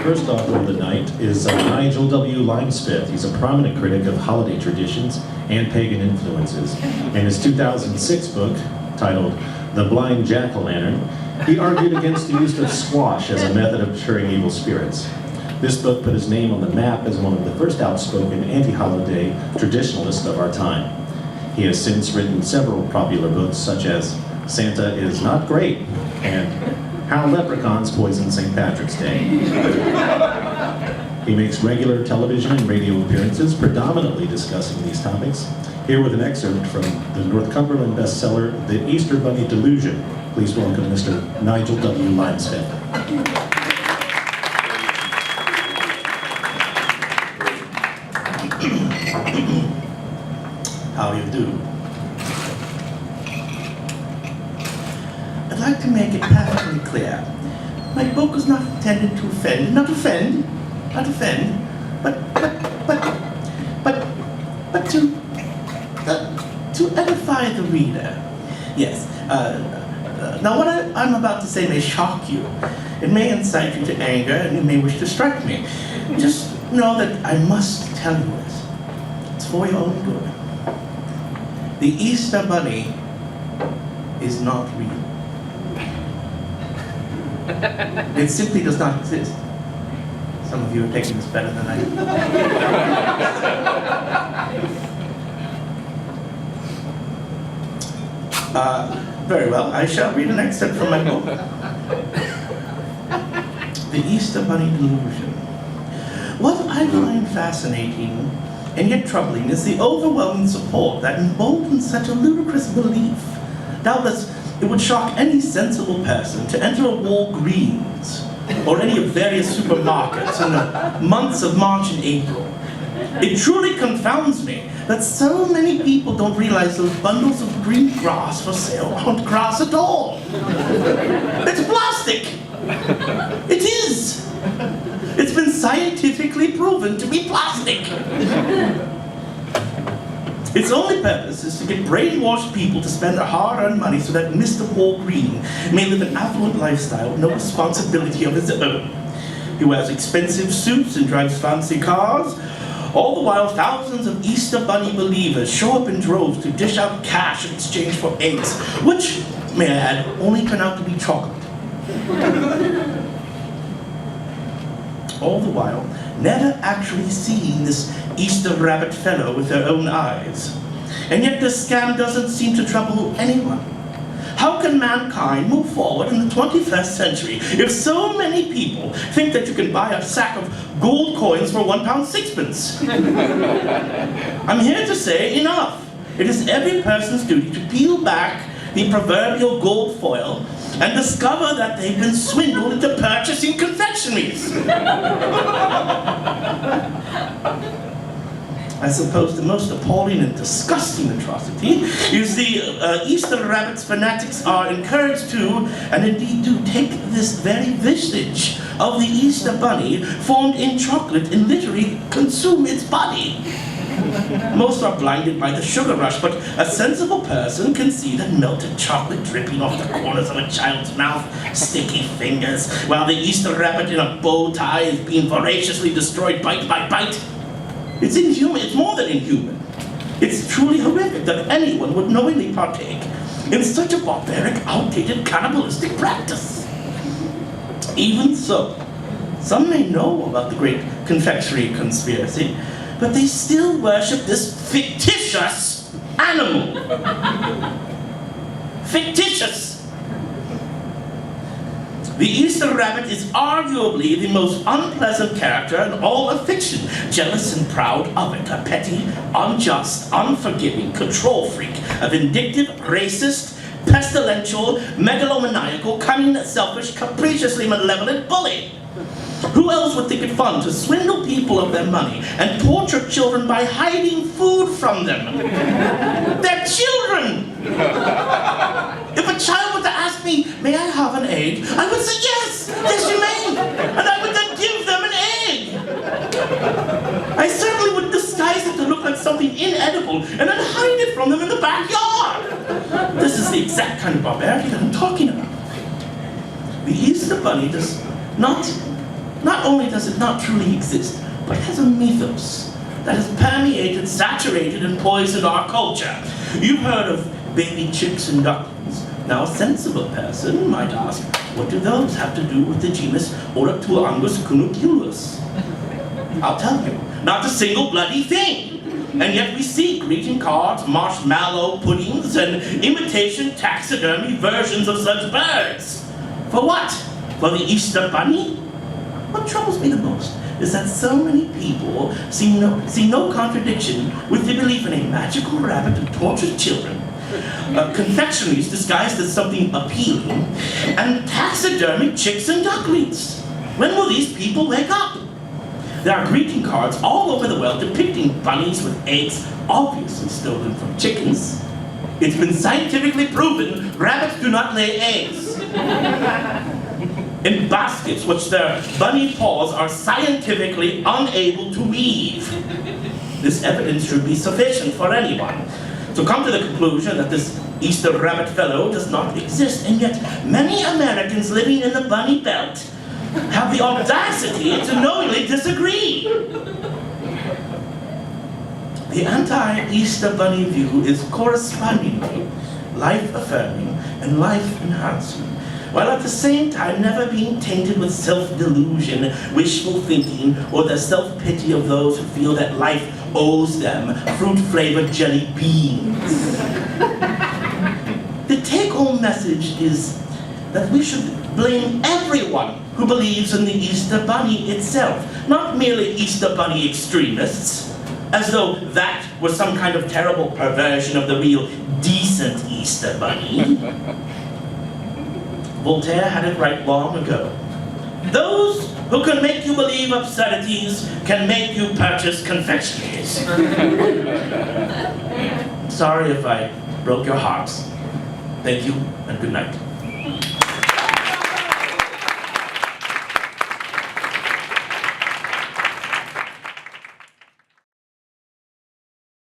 first author of the night is Nigel W. Limespith. He's a prominent critic of holiday traditions and pagan influences. In his 2006 book, titled The Blind Jack-o'-lantern, he argued against the use of squash as a method of deterring evil spirits. This book put his name on the map as one of the first outspoken anti-holiday traditionalists of our time. He has since written several popular books such as Santa is Not Great and How Leprechauns Poisoned St. Patrick's Day. He makes regular television and radio appearances, predominantly discussing these topics. Here with an excerpt from the North Cumberland bestseller, The Easterbunny Delusion. Please welcome Mr. Nigel W. Limespith. How you do? I'd like to make it perfectly clear. My book is not intended to offend, not offend, but to edify the reader. Yes. Now what I'm about to say may shock you. It may incite you to anger, and you may wish to strike me. Just know that I must tell you this. It's for your own good. The Easter Bunny is not real. It simply does not exist. Some of you are taking this better than I do. Very well, I shall read an excerpt from my book. The Easter Bunny Delusion. What I find fascinating and yet troubling is the overwhelming support that emboldens such a ludicrous belief. Doubtless, it would shock any sensible person to enter a Walgreens or any of various supermarkets in the months of March and April. It truly confounds me that so many people don't realize those bundles of green grass for sale aren't grass at all. It's plastic. It is. It's been scientifically proven to be plastic. Its only purpose is to get brainwashed people to spend their hard-earned money so that Mr. Walgreen may live an affluent lifestyle with no responsibility of his own. He wears expensive suits and drives fancy cars. All the while, thousands of Easter Bunny believers show up in droves to dish out cash in exchange for eggs, which, may I add, only turn out to be chocolate. All the while, never actually seeing this Easter rabbit fellow with their own eyes. And yet this scam doesn't seem to trouble anyone. How can mankind move forward in the 21st century if so many people think that you can buy a sack of gold coins for £1.6? I'm here to say enough. It is every person's duty to peel back the proverbial gold foil and discover that they've been swindled into purchasing confectionaries. I suppose the most appalling and disgusting atrocity is the Easter rabbits fanatics are encouraged to, and indeed do, take this very visage of the Easter Bunny, formed in chocolate, and literally consume its body. Most are blinded by the sugar rush, but a sensible person can see that melted chocolate dripping off the corners of a child's mouth, sticky fingers, while the Easter rabbit in a bow tie is being voraciously destroyed bite by bite. It's inhuman. It's more than inhuman. It's truly horrific that anyone would knowingly partake in such a barbaric, outdated, cannibalistic practice. Even so, some may know about the great confectionery conspiracy, but they still worship this fictitious animal. Fictitious. The Easter rabbit is arguably the most unpleasant character in all of fiction. Jealous and proud of it, a petty, unjust, unforgiving control freak, a vindictive, racist, pestilential, megalomaniacal, cunning, selfish, capriciously malevolent bully. Who else would think it fun to swindle people of their money and torture children by hiding food from them? They're children! If a child were to ask me, may I have an egg? I would say yes! Yes, you may! And I would then give them an egg! I certainly would disguise it to look like something inedible and then hide it from them in the backyard! This is the exact kind of barbarity that I'm talking about. The Easter Bunny does not not only does it not truly exist, but has a mythos that has permeated, saturated, and poisoned our culture. You've heard of baby chicks and ducklings. Now, a sensible person might ask, what do those have to do with the genus Oratuangus cunuculus? I'll tell you, not a single bloody thing. And yet we see greeting cards, marshmallow puddings, and imitation taxidermy versions of such birds. For what? For the Easter Bunny? What troubles me the most is that so many people see no contradiction with the belief in a magical rabbit who tortures children, confectionaries disguised as something appealing, and taxidermy chicks and ducklings. When will these people wake up? There are greeting cards all over the world depicting bunnies with eggs obviously stolen from chickens. It's been scientifically proven rabbits do not lay eggs. In baskets which their bunny paws are scientifically unable to weave. This evidence should be sufficient for anyone to come to the conclusion that this Easter rabbit fellow does not exist, and yet many Americans living in the bunny belt have the audacity to knowingly disagree. The anti-Easter bunny view is correspondingly life-affirming and life-enhancing, while at the same time never being tainted with self-delusion, wishful thinking, or the self-pity of those who feel that life owes them fruit-flavored jelly beans. The take-home message is that we should blame everyone who believes in the Easter Bunny itself, not merely Easter Bunny extremists, as though that was some kind of terrible perversion of the real decent Easter Bunny. Voltaire had it right long ago. Those who can make you believe absurdities can make you purchase confectionaries. Sorry if I broke your hearts. Thank you and good night.